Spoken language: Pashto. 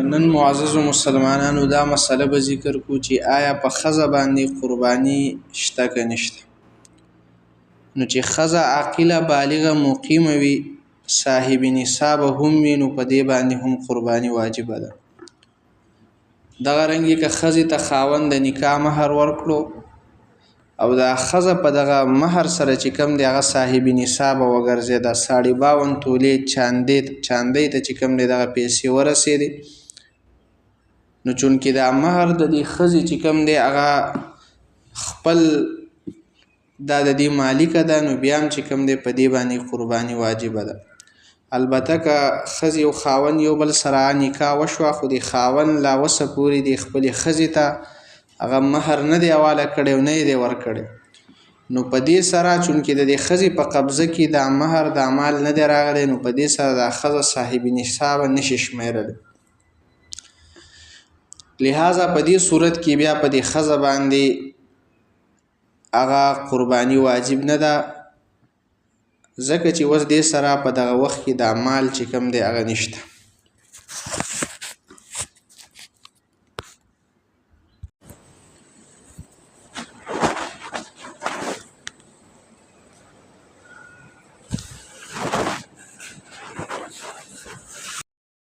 نن معززو مسلمانانو دا مسله به ذکر کو چې آیا په ښځه باندې قرباني شته که نشته. نو چې ښځه عاقله بالغه مقیمه وي صاحب نصاب هم وي نو په دې باندې هم قرباني واجبه ده. دغه رنګې که ښځې ته خاوند د نکاح مهر ورکړو او دا ښځه په دغه مهر سره چې کوم دی هغه صاحب نصاب وګرځېده 52 تولې چاندۍ ته چې کوم دی دغه پیسې ورسېدې نو چونکې دا مهر د دې ښځې چې کوم دی هغه خپل دا د دې مالکه ده نو بیا هم چې کوم دی په دې باندې قرباني واجبه ده. البته که ښځې او خاوند یو بل سره نکاح وشوه خو د خاوند لا وسه پورې د خپلې ښځې ته هغه مهر نه دی حواله کړی او نه یې دی ورکړی نو په دې سره چونکې د دې ښځې په قبضه کې دا مهر دا مال نه دی راغلی نو په دې سره دا ښځه صاحب نصابه نشي شمیرلی. لہذا په دې صورت کې بیا په دې ښځه باندې هغه قرباني واجب نه ده ځکه چې اوس دې سره په دغه وخت کې دا مال چې کوم دی هغه نشته.